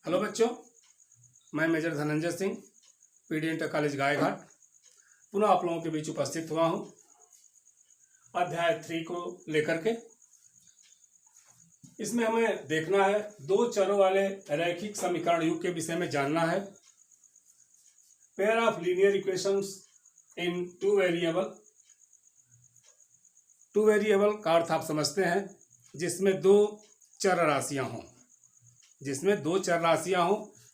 Hello बच्चों, मैं major Dhananjay Singh, PD inter college Gayghat पुनः आप लोगों के बीच उपस्थित हुआ हूं अध्याय 3 को लेकर के। इसमें हमें देखना है दो चरों वाले रैखिक समीकरण युग के विषय में जानना है। Pair of linear equations in two variable का अर्थ आप समझते हैं, जिसमें दो चर राशियां हों।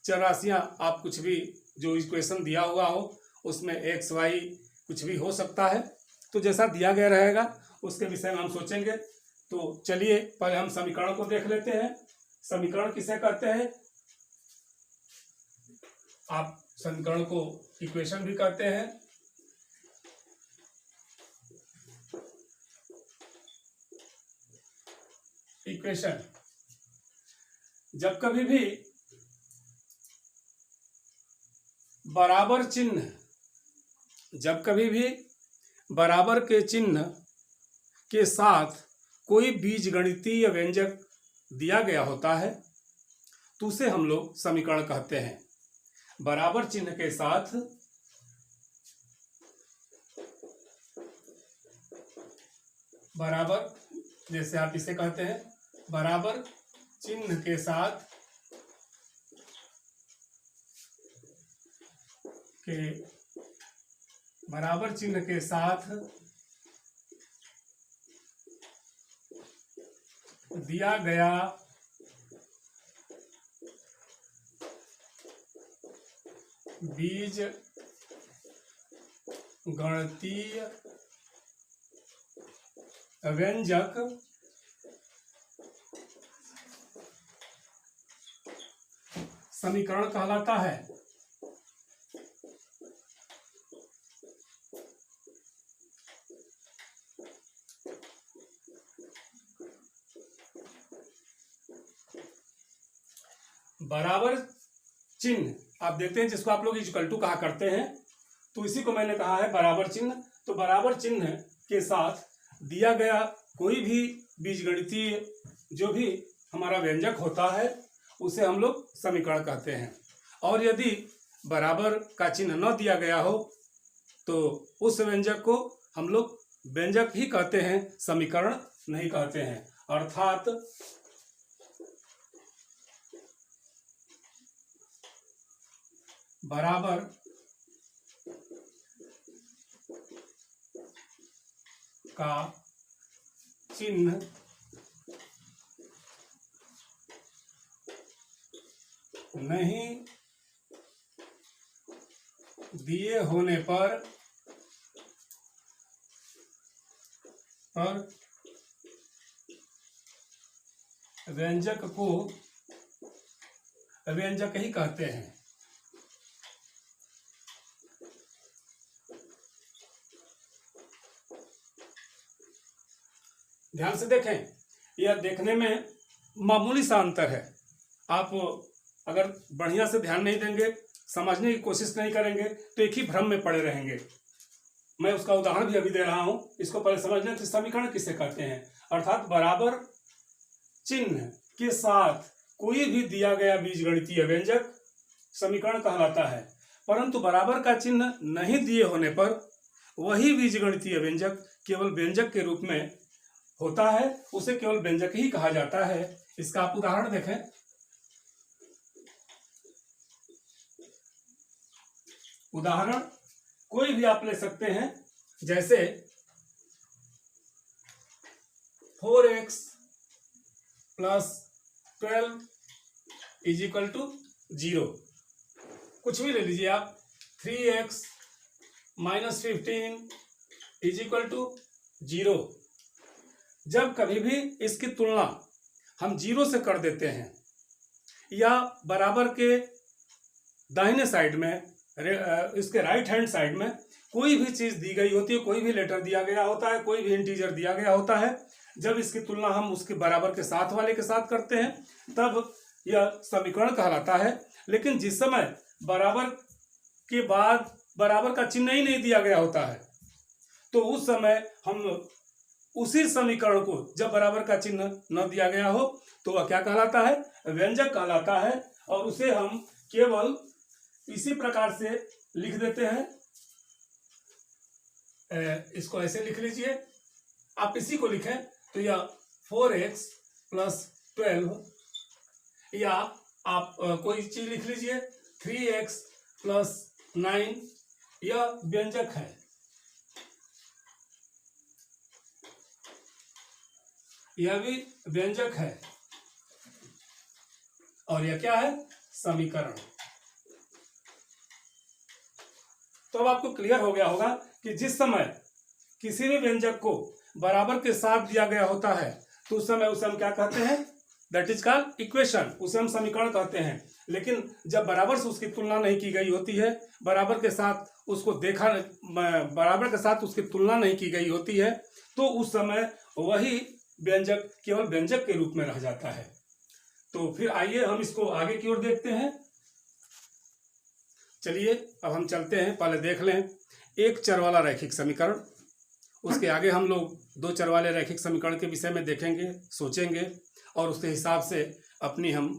चर राशियां आप कुछ भी जो इक्वेशन दिया हुआ हो उसमें एक्स वाई कुछ भी हो सकता है, तो जैसा दिया गया रहेगा उसके विषय में हम सोचेंगे। तो चलिए पहले हम समीकरण को देख लेते हैं। समीकरण किसे कहते हैं? आप समीकरण को इक्वेशन भी कहते हैं। इक्वेशन जब कभी भी बराबर के चिन्ह के साथ कोई बीजगणितीय व्यंजक दिया गया होता है तो उसे हम लोग समीकरण कहते हैं। बराबर चिन्ह के साथ जैसे आप इसे कहते हैं बराबर चिन्ह के साथ दिया गया बीज गणितीय व्यंजक समीकरण कहलाता है। बराबर चिन्ह आप देखते हैं जिसको आप लोग इक्वल टू कहा करते हैं, तो इसी को मैंने कहा है बराबर चिन्ह। तो बराबर चिन्ह के साथ दिया गया कोई भी बीजगणितीय जो भी हमारा व्यंजक होता है उसे हम लोग समीकरण कहते हैं। और यदि बराबर का चिन्ह न दिया गया हो तो उस व्यंजक को हम लोग व्यंजक ही कहते हैं, समीकरण नहीं कहते हैं। अर्थात बराबर का चिन्ह नहीं दिए होने पर व्यंजक को व्यंजक ही कहते हैं। ध्यान से देखें, यह देखने में मामूली सा अंतर है। आप अगर बढ़िया से ध्यान नहीं देंगे, समझने की कोशिश नहीं करेंगे तो एक ही भ्रम में पड़े रहेंगे। मैं उसका उदाहरण भी अभी दे रहा हूं, इसको पहले समझ लें कि समीकरण किसे कहते हैं। अर्थात बराबर चिन्ह के साथ कोई भी दिया गया बीजगणितीय व्यंजक समीकरण कहलाता है, परंतु बराबर का चिन्ह नहीं दिए होने पर वही बीजगणितीय व्यंजक केवल व्यंजक के रूप में होता है, उसे केवल व्यंजक ही कहा जाता है। इसका आप उदाहरण देखें। उदाहरण कोई भी आप ले सकते हैं, जैसे 4x + 12 = 0। कुछ भी ले लीजिए आप। 3x - 15 = 0। जब कभी भी इसकी तुलना हम 0 से कर देते हैं या बराबर के दाहिने साइड में, इसके राइट हैंड साइड में कोई भी चीज दी गई होती है, कोई भी लेटर दिया गया होता है, कोई भी इंटीजर दिया गया होता है, जब इसकी तुलना हम उसके बराबर के साथ वाले के साथ करते हैं तब यह समीकरण कहलाता है। लेकिन जिस समय बराबर के बाद बराबर का चिन्ह ही नहीं दिया गया होता है तो उस समय हम उसी समीकरण को, जब बराबर का चिन्ह न दिया गया हो तो वह क्या कहलाता है? व्यंजक कहलाता है। और उसे हम केवल इसी प्रकार से लिख देते हैं। इसको ऐसे लिख लीजिए, आप इसी को लिखें तो यह 4x + 12, या आप कोई चीज लिख लीजिए 3x + 9, यह व्यंजक है। यह भी व्यंजक है और यह क्या है? समीकरण। तो अब आपको क्लियर हो गया होगा कि जिस समय किसी भी व्यंजक को बराबर के साथ दिया गया होता है तो उस समय उसे हम क्या कहते हैं? दैट इज कॉल्ड इक्वेशन, उसे हम समीकरण कहते हैं। लेकिन जब बराबर से उसकी तुलना नहीं की गई होती है, बराबर के साथ उसको देखा, बराबर के साथ उसकी तुलना नहीं की गई होती है, तो उस समय वही व्यंजक केवल व्यंजक के रूप में रह जाता है। तो फिर आइए हम इसको आगे की ओर देखते हैं। चलिए अब हम चलते हैं, पहले देख लें एक चर वाला रैखिक समीकरण। उसके आगे हम लोग दो चर वाले रैखिक समीकरण के विषय में देखेंगे, सोचेंगे और उसके हिसाब से अपनी हम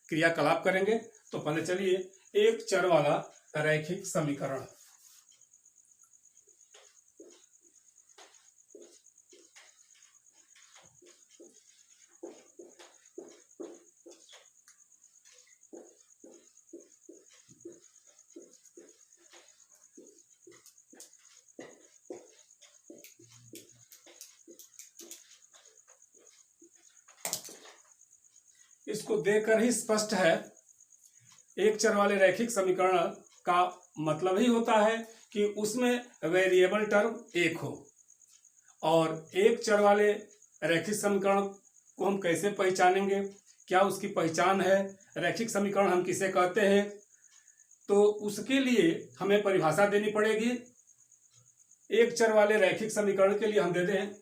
क्रियाकलाप करेंगे। तो पहले चलिए एक चर वाला रैखिक समीकरण। इसको देखकर ही स्पष्ट है, एक चर वाले रैखिक समीकरण का मतलब ही होता है कि उसमें वेरिएबल टर्म एक हो। और एक चर वाले रैखिक समीकरण को हम कैसे पहचानेंगे, क्या उसकी पहचान है, रैखिक समीकरण हम किसे कहते हैं, तो उसके लिए हमें परिभाषा देनी पड़ेगी। एक चर वाले रैखिक समीकरण के लिए हम दे दें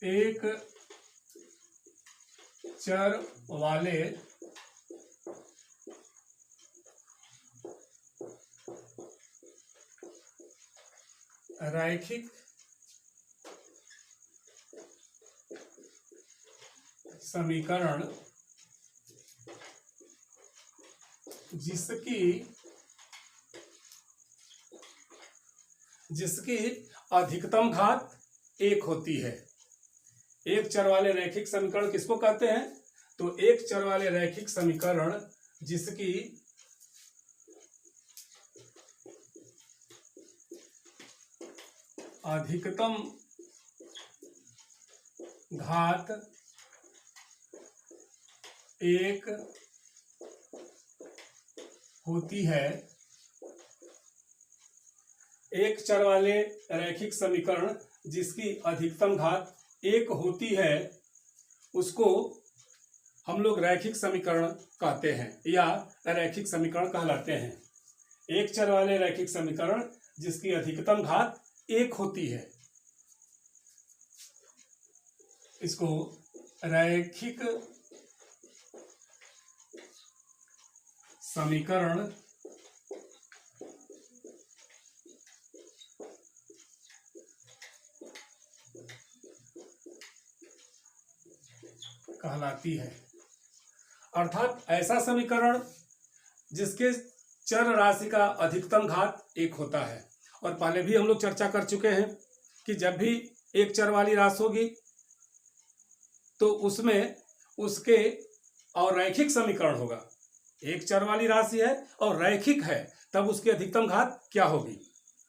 एक चर वाले रैखिक समीकरण जिसकी अधिकतम घात एक होती है। एक चर वाले रैखिक समीकरण किसको कहते हैं? तो एक चर वाले रैखिक समीकरण जिसकी अधिकतम घात एक होती है। एक चर वाले रैखिक समीकरण जिसकी अधिकतम घात एक होती है उसको हम लोग रैखिक समीकरण कहते हैं या रैखिक समीकरण कहलाते हैं। एक चर वाले रैखिक समीकरण जिसकी अधिकतम घात एक होती है, इसको रैखिक समीकरण कहलाती है। अर्थात ऐसा समीकरण जिसके चर राशि का अधिकतम घात एक होता है। और पहले भी हम लोग चर्चा कर चुके हैं कि जब भी एक चर वाली राशि होगी तो उसमें उसके और रैखिक समीकरण होगा। एक चर वाली राशि है और रैखिक है, तब उसकी अधिकतम घात क्या होगी?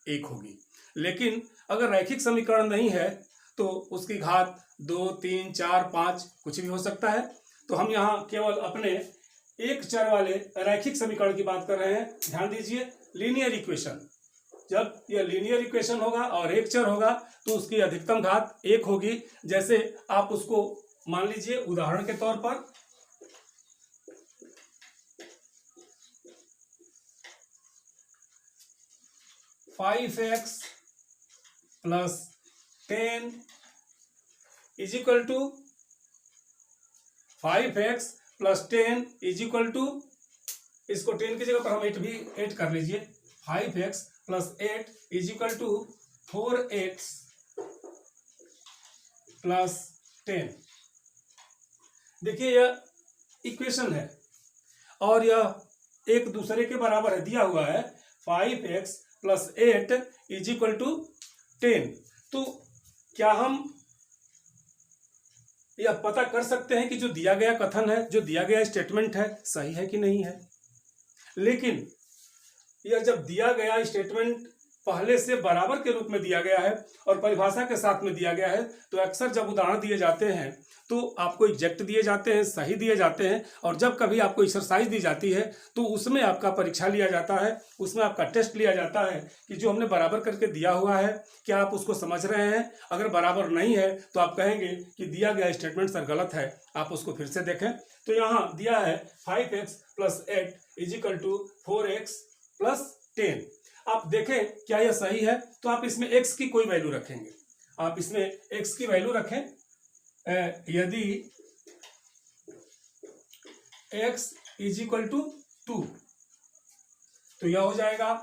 एक होगी। लेकिन अगर रैखिक समीकरण नहीं है तो उसकी घात 2, 3, 4, 5 कुछ भी हो सकता है। तो हम यहाँ केवल अपने एक चर वाले रैखिक समीकरण की बात कर रहे हैं। ध्यान दीजिए, लीनियर इक्वेशन, जब यह लीनियर इक्वेशन होगा और एक चर होगा तो उसकी अधिकतम घात एक होगी। जैसे आप उसको मान लीजिए उदाहरण के तौर पर 5x + 10 is equal to 5x + 10 is equal to, इसको 10 की जगह पर हम 8 भी ऐड कर लीजिए, 5x + 8 is equal to 4x + 10। देखिए यह इक्वेशन है और यह एक दूसरे के बराबर है, दिया हुआ है 5x + 8 = 10। तो क्या हम यह पता कर सकते हैं कि जो दिया गया कथन है, जो दिया गया स्टेटमेंट है, सही है कि नहीं है? लेकिन यह जब दिया गया स्टेटमेंट पहले से बराबर के रूप में दिया गया है और परिभाषा के साथ में दिया गया है, तो अक्सर जब उदाहरण दिए जाते हैं तो आपको एग्जैक्ट दिए जाते हैं, सही दिए जाते हैं। और जब कभी आपको एक्सरसाइज दी जाती है तो उसमें आपका परीक्षा लिया जाता है, उसमें आपका टेस्ट लिया जाता है कि जो हमने बराबर करके दिया हुआ है क्या आप उसको समझ रहे हैं। अगर बराबर नहीं है तो आप कहेंगे कि दिया गया स्टेटमेंट सर गलत है, आप उसको फिर से देखें। तो यहाँ दिया है 5x + 8 = 4x + 10। आप देखें क्या यह सही है, तो आप इसमें x की कोई वैल्यू रखेंगे, आप इसमें x की वैल्यू रखें। यदि x = 2 तो यह हो जाएगा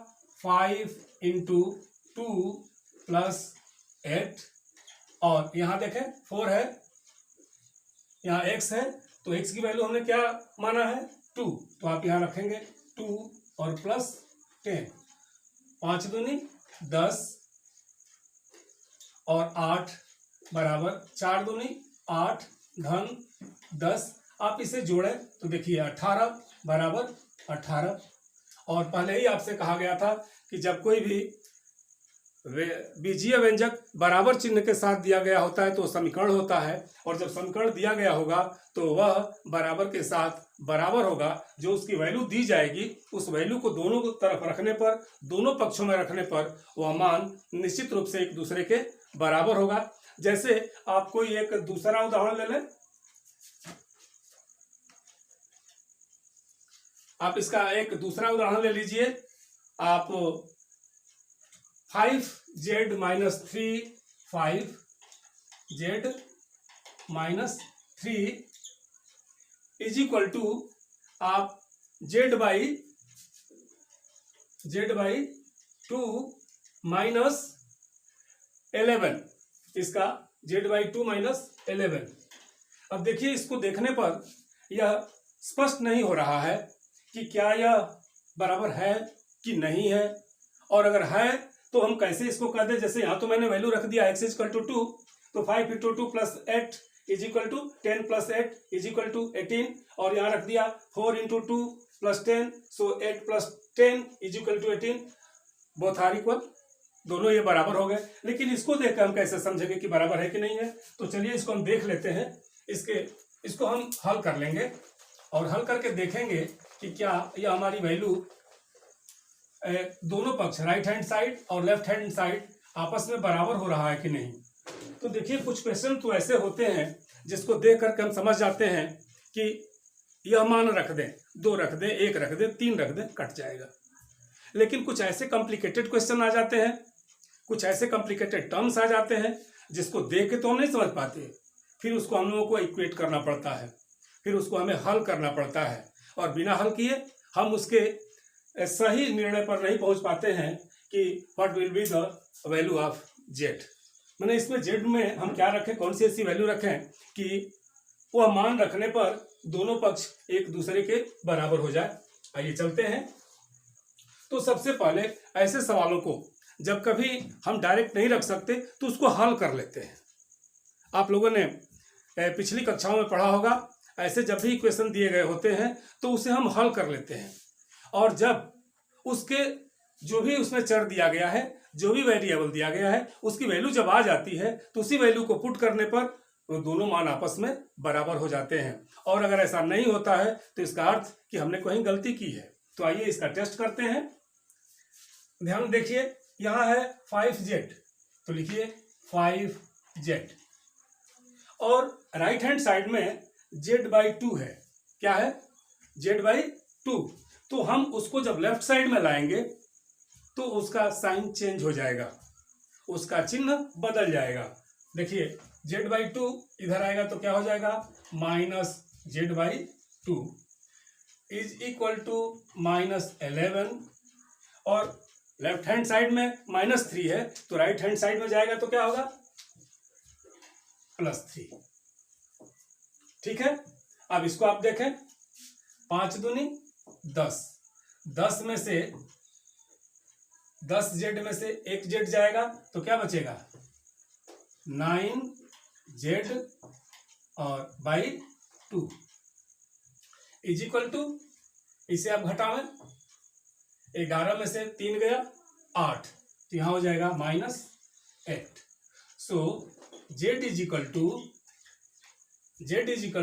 5 × 2 + 8 और यहाँ देखें 4 है, यहाँ x है, तो x की वैल्यू हमने क्या माना है 2, तो आप यहाँ रखेंगे 2 और +10, 5 दूनी 10 और 8 बराबर 4 दूनी 8 धन 10। आप इसे जोड़ें तो देखिए 18 बराबर 18। और पहले ही आपसे कहा गया था कि जब कोई भी बीजीय व्यंजक बराबर चिन्ह के साथ दिया गया होता है तो समीकरण होता है, और जब समीकरण दिया गया होगा तो वह बराबर के साथ बराबर होगा। जो उसकी वैल्यू दी जाएगी उस वैल्यू को दोनों तरफ रखने पर, दोनों पक्षों में रखने पर वह मान निश्चित रूप से एक दूसरे के बराबर होगा। जैसे आप कोई एक दूसरा उदाहरण ले लें, आप इसका एक दूसरा उदाहरण ले लीजिए। आप 5z - 3 5z - 3 = आप z/2 - 11, इसका z/2 - 11। अब देखिए इसको देखने पर यह स्पष्ट नहीं हो रहा है कि क्या यह बराबर है कि नहीं है, और अगर है तो हम कैसे इसको कर दें। जैसे यहाँ तो मैंने वैल्यू रख दिया x = 2, तो 5 × 2 + 8 = 10 + 8 = 18, और यहाँ रख दिया 4 × 2 + 10, सो 8 + 10 = 18, बोथ आर इक्वल, दोनों ये बराबर हो गए। लेकिन इसको देखकर हम कैसे समझेंगे कि बराबर है कि नहीं है, तो चलिए इसको हम देख लेते हैं। इसको हम हल कर लेंगे और हल करके देखेंगे कि क्या यह हमारी वैल्यू दोनों पक्ष राइट हैंड साइड और लेफ्ट हैंड साइड आपस में बराबर हो रहा है कि नहीं। तो देखिए कुछ क्वेश्चन तो ऐसे होते हैं जिसको देख करके हम समझ जाते हैं कि यह मान रख दें, 2 रख दें, 1 रख दें, 3 रख दें, कट जाएगा। लेकिन कुछ ऐसे कॉम्प्लिकेटेड क्वेश्चन आ जाते हैं, कुछ ऐसे कॉम्प्लिकेटेड टर्म्स आ जाते हैं जिसको देख के तो हम नहीं समझ पाते, फिर उसको हम लोगों को इक्वेट करना पड़ता है, फिर उसको हमें हल करना पड़ता है, और बिना हल किए हम उसके सही निर्णय पर नहीं पहुंच पाते हैं कि what will be the value of Z. मैंने इसमें जेड में हम क्या रखें, कौन सी ऐसी वैल्यू रखें कि वह मान रखने पर दोनों पक्ष एक दूसरे के बराबर हो जाए। आइए चलते हैं। तो सबसे पहले ऐसे सवालों को जब कभी हम डायरेक्ट नहीं रख सकते तो उसको हल कर लेते हैं। आप लोगों ने पिछली कक्षाओं में पढ़ा होगा, ऐसे जब भी इक्वेशन दिए गए होते हैं तो उसे हम हल कर लेते हैं, और जब उसके जो भी उसमें चर दिया गया है, जो भी वेरिएबल दिया गया है, उसकी वैल्यू जब आ जाती है तो उसी वैल्यू को पुट करने पर वो दोनों मान आपस में बराबर हो जाते हैं। और अगर ऐसा नहीं होता है तो इसका अर्थ कि हमने कहीं गलती की है। तो आइए इसका टेस्ट करते हैं। ध्यान देखिए, यहाँ है 5z, तो लिखिए 5z, और राइट हैंड साइड में z/2 है। क्या है? z/2। तो हम उसको जब लेफ्ट साइड में लाएंगे तो उसका साइन चेंज हो जाएगा, उसका चिन्ह बदल जाएगा। देखिए z/2 इधर आएगा तो क्या हो जाएगा, -z/2 = -11, और लेफ्ट हैंड साइड में -3 है तो राइट हैंड साइड में जाएगा तो क्या होगा, +3। ठीक है। अब इसको आप देखें, 5 दूनी 10, 10 में से 10 जेड में से 1 जेड जाएगा तो क्या बचेगा, 9 जेड और बाई 2 इज इक्वल टू, इसे आप घटावें, 11 में से 3 गया 8, तो यहां हो जाएगा -8। सो जेड इज इक्वल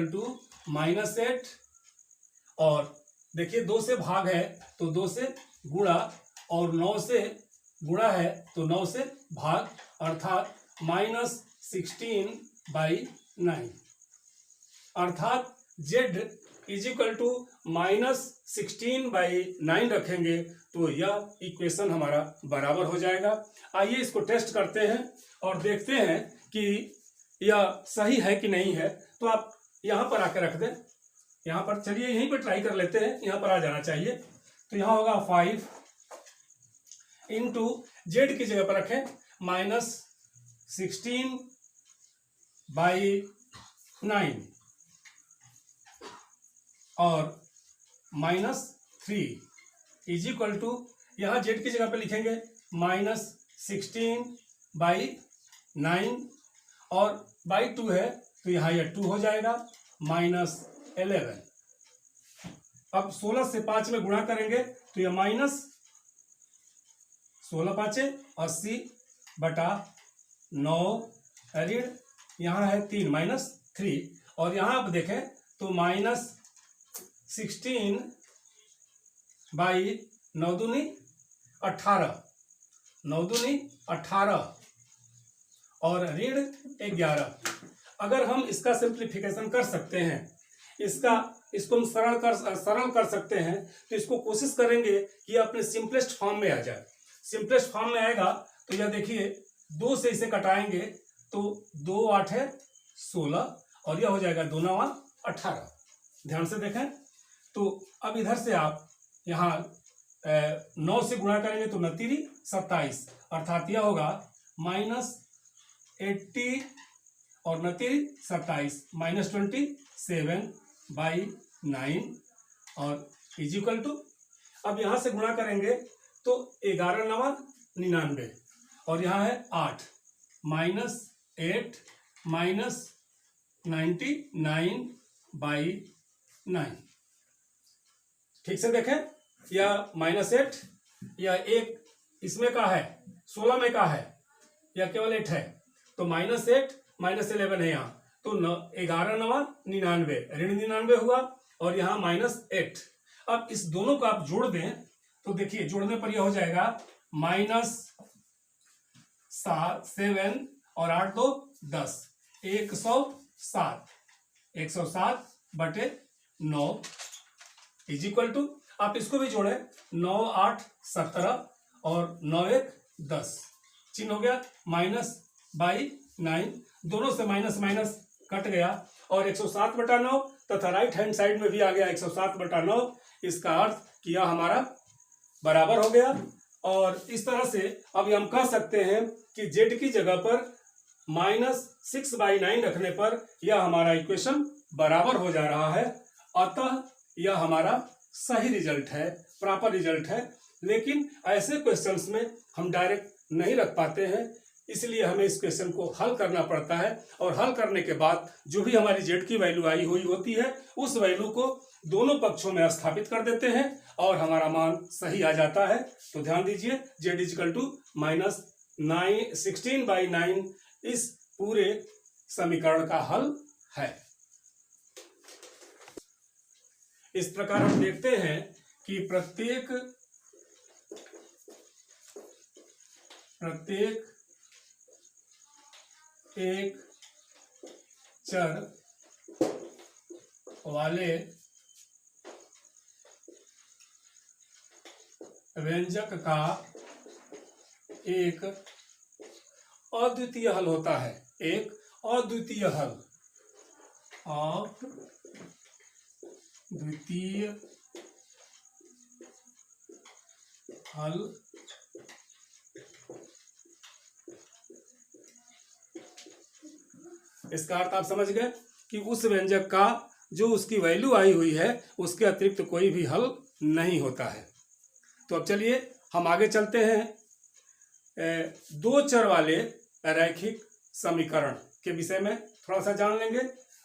टू -8, और देखिए 2 से भाग है तो 2 से गुणा, और 9 से गुणा है तो 9 से भाग, अर्थात -16/9, अर्थात z इज इक्वल टू -16/9 रखेंगे तो यह इक्वेशन हमारा बराबर हो जाएगा। आइए इसको टेस्ट करते हैं और देखते हैं कि यह सही है कि नहीं है। तो आप यहां पर आकर रख दें, यहां पर, चलिए यहीं पर ट्राई कर लेते हैं, यहां पर आ जाना चाहिए। तो यहां होगा 5 इंटू जेड की जगह पर रखें -16/9 और -3 इज इक्वल टू, यहां जेड की जगह पर लिखेंगे -16/9 और बाई 2 है तो यहां यह 2 हो जाएगा, -11। अब 16 से 5 में गुणा करेंगे तो यह -16/80/9 ऋण, यहां है 3 -3, और यहां आप देखें तो -16/9 दूनी 18, 9 दूनी 18 और ऋण 11। अगर हम इसका सिंप्लीफिकेशन कर सकते हैं, इसको हम सरल कर सकते हैं, तो इसको कोशिश करेंगे कि अपने सिंपलेस्ट फॉर्म में आ जाए। सिंपलेस्ट फॉर्म में आएगा तो यह देखिए 2 से इसे कटाएंगे तो 2 8 है 16, और यह हो जाएगा 2 9 18। ध्यान से देखें, तो अब इधर से आप यहाँ 9 से गुणा करेंगे तो 9 3 27, अर्थात यह होगा -80 और 9 3 27 -27/9 और इज इक्वल टू, अब यहां से गुणा करेंगे तो 11 9 99, और यहां है 8 -8 -99/9। ठीक से देखें, यह -8, यह एक इसमें का है, 16 में का है, यह केवल 8 है, तो -8 -11 है यहाँ, तो 11 9 99 ऋण 99 हुआ, और यहाँ -8। अब इस दोनों को आप जोड़ दें तो देखिए जोड़ने पर यह हो जाएगा -7 और 8 2 10, 107/9 इज इक्वल टू, आप इसको भी जोड़े 9 8 17 और 9 1 10, चिन्ह हो गया -/9, दोनों से माइनस माइनस कट गया, और 107/9 तथा राइट हैंड साइड में भी आ गया 107/9। इसका अर्थ कि यह हमारा बराबर हो गया। और इस तरह से अब हम कह सकते हैं कि z की जगह पर -6/9 रखने पर यह हमारा इक्वेशन बराबर हो जा रहा है। अतः यह हमारा सही रिजल्ट है, प्रॉपर रिजल्ट है। लेकिन ऐसे क्वेश्चंस में हम डायरेक्ट नहीं रख पाते हैं, इसलिए हमें इस क्वेश्चन को हल करना पड़ता है, और हल करने के बाद जो भी हमारी जेड की वैल्यू आई हुई होती है उस वैल्यू को दोनों पक्षों में स्थापित कर देते हैं और हमारा मान सही आ जाता है। तो ध्यान दीजिए, जेड इजिकल टू -16/9 इस पूरे समीकरण का हल है। इस प्रकार हम देखते हैं कि प्रत्येक एक चर वाले व्यंजक का एक अद्वितीय हल होता है, एक अद्वितीय हल, अद्वितीय हल इसका अर्थ आप समझ गए कि उस व्यंजक का जो उसकी वैल्यू आई हुई है उसके अतिरिक्त कोई भी हल नहीं होता है। तो अब चलिए हम आगे चलते हैं। दो चर वाले रैखिक समीकरण के विषय में थोड़ा सा जान लेंगे।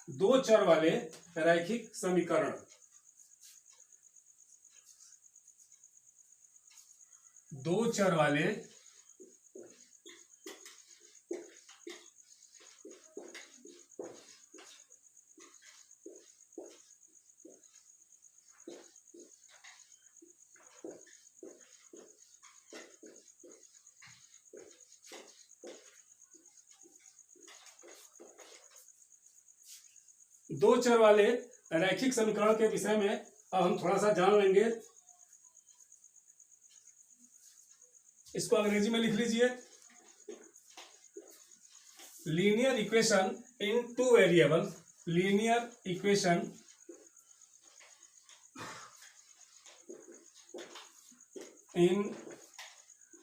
दो चर वाले रैखिक समीकरण। दो चर वाले दो चर वाले रैखिक समीकरण के विषय में अब हम थोड़ा सा जान लेंगे। इसको अंग्रेजी में लिख लीजिए। Linear equation in two variable. Linear equation in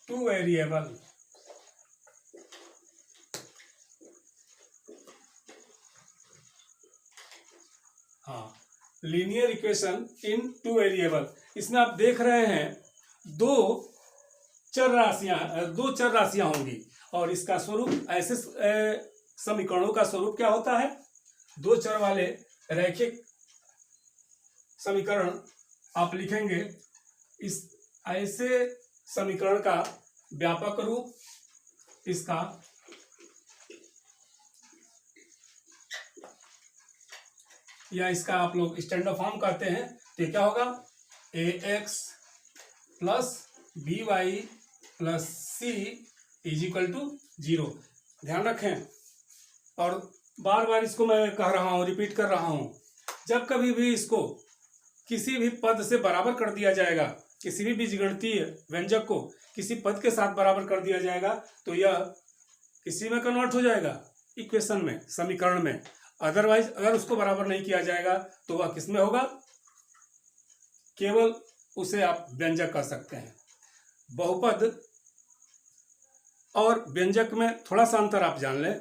two variable. हाँ, linear equation in two variable. इसमें आप देख रहे हैं दो चर राशियां होंगी और इसका स्वरूप ऐसे समीकरणों का स्वरूप क्या होता है? दो चर वाले रैखिक समीकरण आप लिखेंगे। इस ऐसे समीकरण का व्यापक रूप इसका या इसका आप लोग स्टैंडर्ड फॉर्म कहते हैं। तो क्या होगा? ax plus b y plus c is equal to 0। ध्यान रखें और बार बार इसको मैं कह रहा हूं, रिपीट कर रहा हूं। जब कभी भी इसको किसी भी पद से बराबर कर दिया जाएगा, किसी भी बीजगणितीय व्यंजक को किसी पद के साथ बराबर कर दिया जाएगा तो यह किसी में कन्वर्ट हो जाएगा, इक्वेशन में, समीकरण में। अदरवाइज अगर उसको बराबर नहीं किया जाएगा तो वह किसमें होगा? केवल उसे आप व्यंजक कर सकते हैं। बहुपद और व्यंजक में थोड़ा सा अंतर आप जान लें।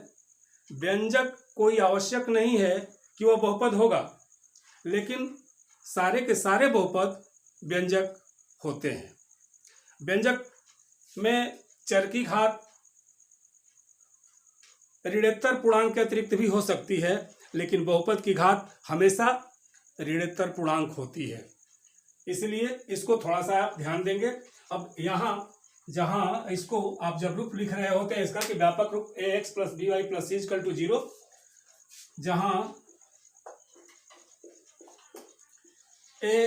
व्यंजक कोई आवश्यक नहीं है कि वह बहुपद होगा, लेकिन सारे के सारे बहुपद व्यंजक होते हैं। व्यंजक में चर की घात ऋणोत्तर पूर्णांक के अतिरिक्त भी हो सकती है, लेकिन बहुपद की घात हमेशा ऋणोत्तर पूर्णांक होती है। इसलिए इसको थोड़ा सा आप ध्यान देंगे। अब यहाँ जहां इसको आप जब रूप लिख रहे होते हैं इसका कि व्यापक रूप ax plus b y plus c equal to 0, जहां a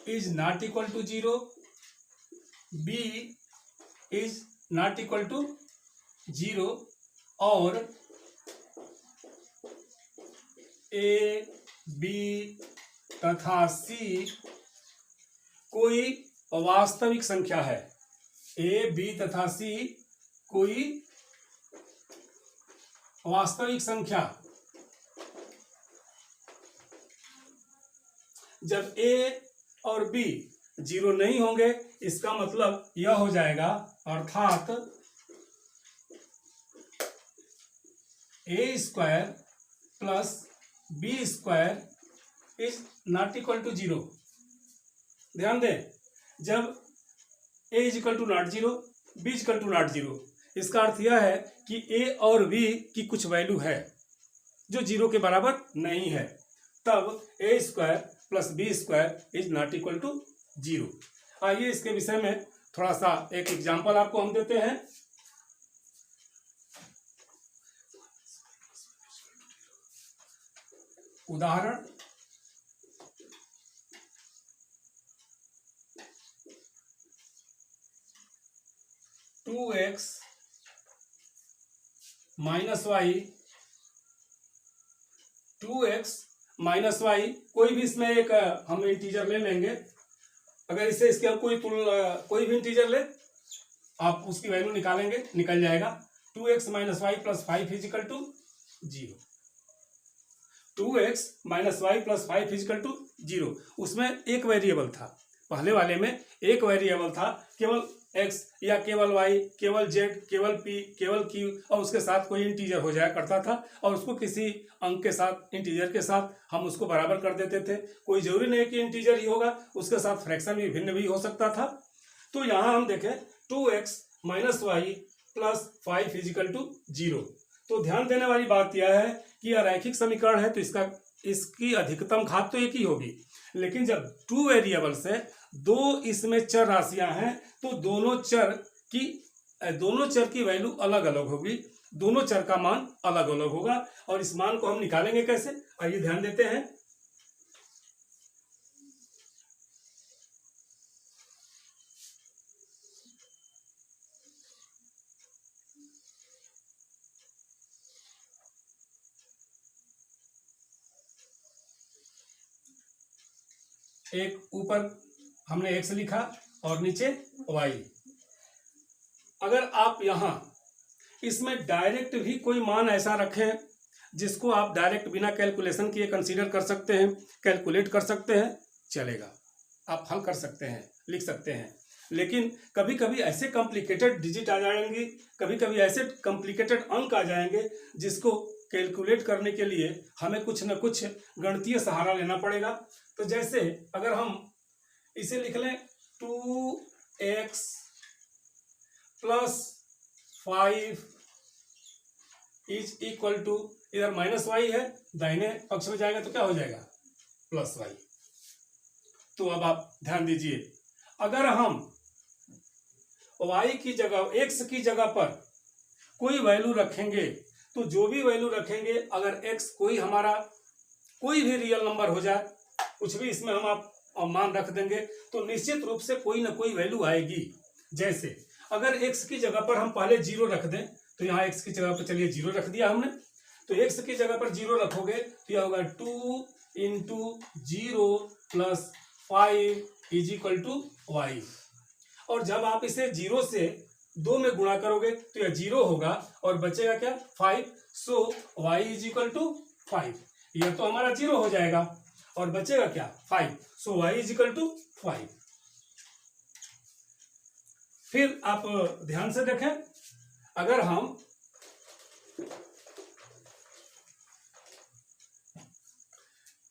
is not equal to 0, b is not equal to 0 और a, b तथा c कोई वास्तविक संख्या है। a, b तथा c कोई वास्तविक संख्या। जब a और b 0 नहीं होंगे इसका मतलब यह हो जाएगा, अर्थात a square plus b square is not equal to 0। ध्यान दें, जब a is equal to not 0, b is equal to not 0, इसका अर्थ यह है कि a और b की कुछ वैल्यू है जो 0 के बराबर नहीं है, तब a square plus b square is not equal to 0। आइए इसके विषय में थोड़ा सा एक एग्जाम्पल आपको हम देते हैं। उदाहरण, two x minus y, 2x minus y, कोई भी इसमें एक हम इंटीजर ले लेंगे। अगर इसे इसके हम कोई भी इंटीजर ले, आप उसकी वैल्यू निकालेंगे, निकल जाएगा। 2x minus y plus 5 is equal to 0। 2x minus y plus 5 is equal to 0। उसमें एक वेरिएबल था, पहले वाले में एक वेरिएबल था, केवल एक्स या केवल वाई, केवल जेड, केवल पी, केवल क्यू और उसके साथ कोई इंटीजर हो जाया करता था और उसको किसी अंक के साथ, इंटीजर के साथ हम उसको बराबर कर देते थे। कोई जरूरी नहीं कि इंटीजर ही होगा, उसके साथ फ्रैक्शन भी भिन्न भी हो सकता था। तो यहाँ हम देखें 2x minus y plus 5 is equal to 0। तो ध्यान देने वाली बात यह है कि यह रैखिक समीकरण है तो इसकी अधिकतम घात तो एक ही होगी, लेकिन जब 2 वेरिएबल्स है, 2 इसमें चर राशियां हैं, तो दोनों चर की वैल्यू अलग अलग होगी, दोनों चर का मान अलग अलग होगा। और इस मान को हम निकालेंगे कैसे, आइए ध्यान देते हैं। एक ऊपर हमने x लिखा और नीचे y। अगर आप यहां इसमें डायरेक्ट भी कोई मान ऐसा रखें जिसको आप डायरेक्ट बिना कैलकुलेशन किए कंसीडर कर सकते हैं, कैलकुलेट कर सकते हैं, चलेगा, आप हल कर सकते हैं, लिख सकते हैं। लेकिन कभी कभी ऐसे कॉम्प्लिकेटेड डिजिट आ जाएंगे, कभी कभी ऐसे कॉम्प्लिकेटेड अंक आ जाएंगे जिसको कैलकुलेट करने के लिए हमें कुछ न कुछ गणितीय सहारा लेना पड़ेगा। तो जैसे अगर हम इसे लिख लें 2x plus 5 is equal to, इधर माइनस वाई है, दाहिने पक्ष में जाएगा तो क्या हो जाएगा, प्लस वाई। तो अब आप ध्यान दीजिए, अगर हम y की जगह, x की जगह पर कोई वैल्यू रखेंगे तो जो भी वैल्यू रखेंगे, अगर x कोई हमारा कोई भी रियल नंबर हो जाए, कुछ भी इसमें हम आप मान रख देंगे तो निश्चित रूप से कोई ना कोई वैल्यू आएगी। जैसे अगर x की जगह पर हम पहले 0 रख दें, तो यहाँ x की जगह पर चलिए 0 रख दिया हमने, तो x की जगह पर 0 रखोगे तो यह होगा 2 into 0 plus 5 is equal to y. और जब आप इसे 0 से 2 में गुणा करोगे तो यह 0 होगा और बचेगा क्या, 5। So y is equal to 5, यह तो हमारा 0 हो जाएगा और बचेगा क्या, 5। So y is equal to 5। फिर आप ध्यान से देखें, अगर हम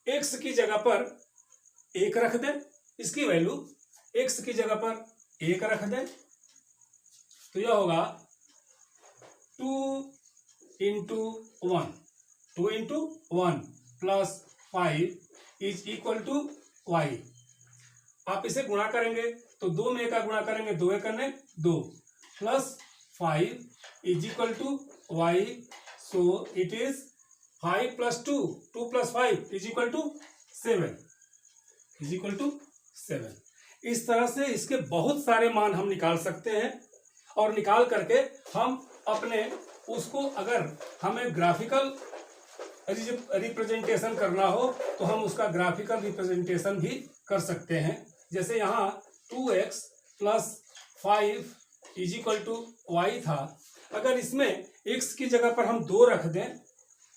x की जगह पर 1 रख दें, इसकी वैल्यू x की जगह पर 1 रख दें, तो यह होगा 2 into 1 plus 5 is equal to y. आप इसे गुणा करेंगे तो 2 में का गुणा करेंगे, 2 एक 2 plus 5 is equal to y. So it is 5 plus 2 plus 5 is equal to 7। इस तरह से इसके बहुत सारे मान हम निकाल सकते हैं और निकाल करके हम अपने उसको, अगर हमें ग्राफिकल रिप्रेजेंटेशन करना हो तो हम उसका ग्राफिकल रिप्रेजेंटेशन भी कर सकते हैं। जैसे यहाँ 2x plus 5 is equal to y था, अगर इसमें x की जगह पर हम 2 रख दें,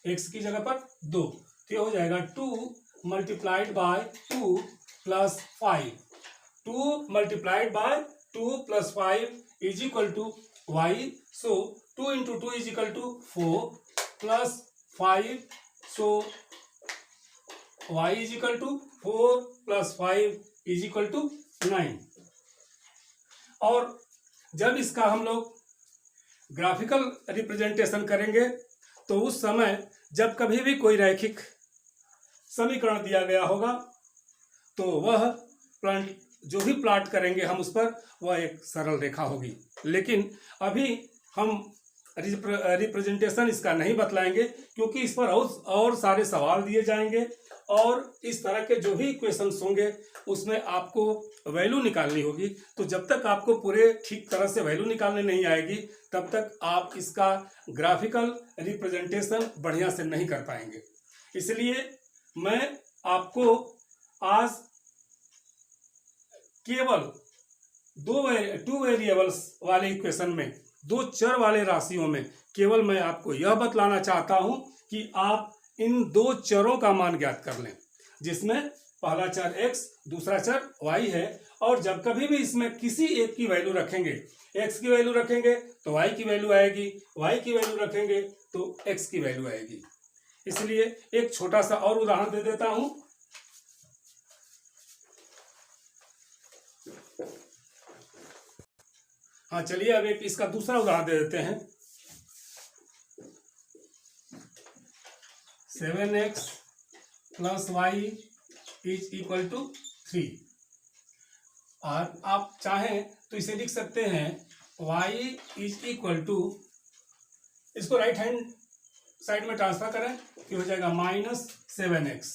x की जगह पर 2, तो ये हो जाएगा 2 multiplied by 2 plus 5। 2 multiplied by 2 plus 5 is equal to y. So 2 into 2 is equal to 4 plus 5। So y is equal to 4 plus 5 is equal to 9। और जब इसका हम लोग ग्राफिकल रिप्रेजेंटेशन करेंगे तो उस समय जब कभी भी कोई रैखिक समीकरण दिया गया होगा तो वह जो भी प्लॉट करेंगे हम उस पर, वह एक सरल रेखा होगी। लेकिन अभी हम रिप्रेजेंटेशन इसका नहीं बतलाएंगे क्योंकि इस पर और सारे सवाल दिए जाएंगे और इस तरह के जो भी क्वेश्चंस होंगे उसमें आपको वैल्यू निकालनी होगी। तो जब तक आपको पूरे ठीक तरह से वैल्यू निकालने नहीं आएगी तब तक आप इसका ग्राफिकल रिप्रेजेंटेशन बढ़िया से नहीं कर पाएंगे। इसलिए मैं आपको आज केवल 2 वेरिएबल्स वाले इक्वेशन में, 2 चर वाले राशियों में केवल मैं आपको यह बतलाना चाहता हूं कि आप इन 2 चरों का मान ज्ञात कर लें, जिसमें पहला चर x, दूसरा चर y है, और जब कभी भी इसमें किसी एक की वैल्यू रखेंगे, x की वैल्यू रखेंगे तो y की वैल्यू आएगी, y की वैल्यू रखेंगे तो x की वैल्यू आएगी। इसलिए एक छोटा सा और उदाहरण दे देता हूं। हाँ चलिए अब एक इसका दूसरा उदाहरण दे देते हैं। 7x plus y is equal to 3। और आप चाहें तो इसे लिख सकते हैं y इज इक्वल टू, इसको राइट हैंड साइड में ट्रांसफर करें कि हो जाएगा -7x।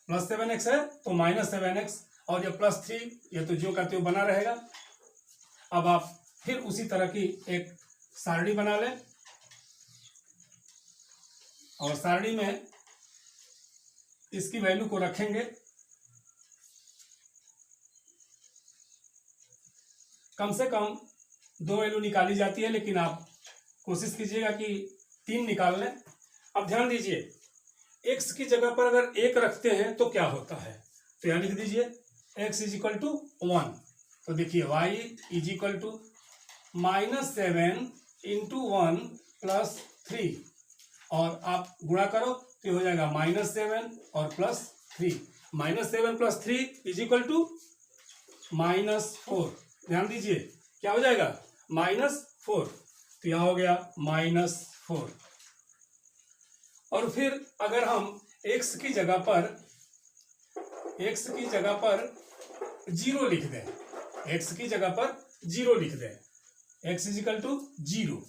प्लस 7x है तो -7x, और ये +3 ये तो जो का त्यों बना रहेगा। अब आप फिर उसी तरह की एक सारणी बना लें, और सारणी में इसकी वैल्यू को रखेंगे। कम से कम 2 वैल्यू निकाली जाती है, लेकिन आप कोशिश कीजिएगा कि 3 निकाल लें। अब ध्यान दीजिए, x की जगह पर अगर 1 रखते हैं तो क्या होता है, तो यहां लिख दीजिए x इज इक्वल टू 1। तो देखिए y is equal to -7 into 1 plus 3, और आप गुणा करो तो हो जाएगा -7 और +3। -7 + 3 इज इक्वल टू -4। ध्यान दीजिए क्या हो जाएगा, -4, तो यहां हो गया -4। और फिर अगर हम x की जगह पर 0 लिख दें, x की जगह पर 0 लिख दें, x इज इक्वल टू 0,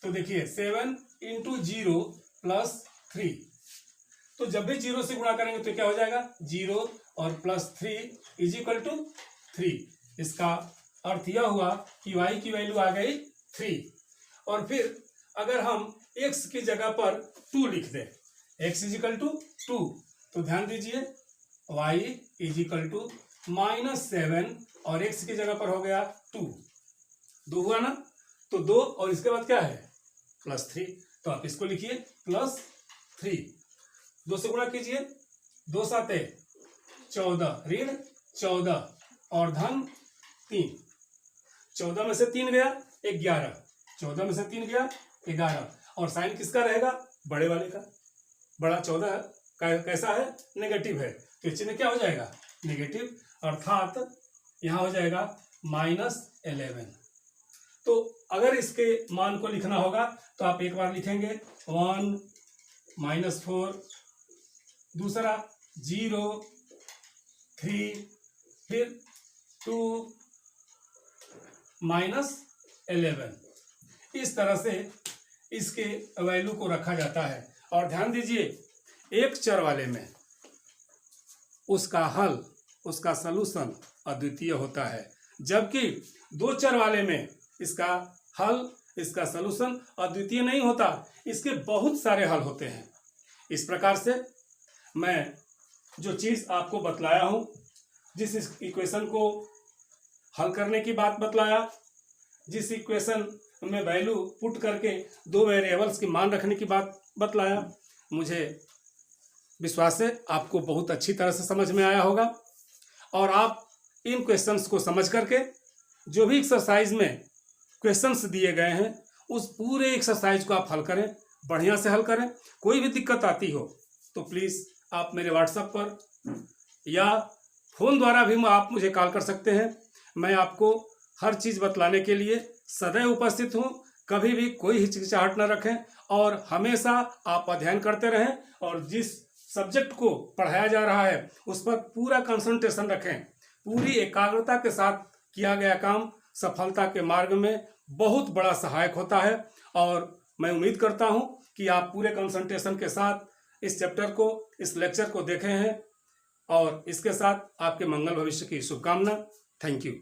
तो देखिए 7 इंटू 0 प्लस 3, तो जब भी 0 से गुणा करेंगे तो क्या हो जाएगा, 0 और +3 इज इक्वल टू 3। इसका अर्थ यह हुआ कि y की वैल्यू आ गई 3। और फिर अगर हम x की जगह पर 2 लिख दें, x इज इक्वल टू 2, तो ध्यान दीजिए y इज इक्वल टू -7 और x की जगह पर हो गया 2, 2 हुआ ना, तो 2 और इसके बाद क्या है +3, तो आप इसको लिखिए +3। 2 से गुणा कीजिए, 2 7 14, ऋण 14 और धन 3। 14 में से 3 गया 11, 14 में से 3 गया 11, और साइन किसका रहेगा, बड़े वाले का। बड़ा 14 कैसा है, नेगेटिव है, तो चिन्ह क्या हो जाएगा, नेगेटिव, अर्थात यहां हो जाएगा -11। तो अगर इसके मान को लिखना होगा तो आप एक बार लिखेंगे 1 -4, दूसरा 0 3, फिर 2 -11। इस तरह से इसके वैल्यू को रखा जाता है। और ध्यान दीजिए, एक चर वाले में उसका हल, उसका सलूशन अद्वितीय होता है, जबकि 2 चर वाले में इसका हल, इसका सलूशन अद्वितीय नहीं होता, इसके बहुत सारे हल होते हैं। इस प्रकार से मैं जो चीज़ आपको बतलाया हूँ, जिस इक्वेशन को हल करने की बात बतलाया, जिस इक्वेशन में वैल्यू पुट करके 2 वेरिएबल्स की मान रखने की बात बतलाया, मुझे विश्वास है आपको बहुत अच्छी तरह से समझ में आया होगा। और आप इन क्वेश्चंस को समझ करके जो भी एक्सरसाइज में क्वेश्चंस दिए गए हैं, उस पूरे एक्सरसाइज को आप हल करें, बढ़िया से हल करें। कोई भी दिक्कत आती हो तो प्लीज़ आप मेरे व्हाट्सएप पर या फ़ोन द्वारा भी आप मुझे कॉल कर सकते हैं। मैं आपको हर चीज़ बतलाने के लिए सदैव उपस्थित हूँ। कभी भी कोई हिचकिचाहट न रखें, और हमेशा आप अध्ययन करते रहें, और जिस सब्जेक्ट को पढ़ाया जा रहा है उस पर पूरा कंसंट्रेशन रखें। पूरी एकाग्रता के साथ किया गया काम सफलता के मार्ग में बहुत बड़ा सहायक होता है। और मैं उम्मीद करता हूं कि आप पूरे कंसंट्रेशन के साथ इस चैप्टर को, इस लेक्चर को देखे हैं, और इसके साथ आपके मंगल भविष्य की शुभकामना। Thank you.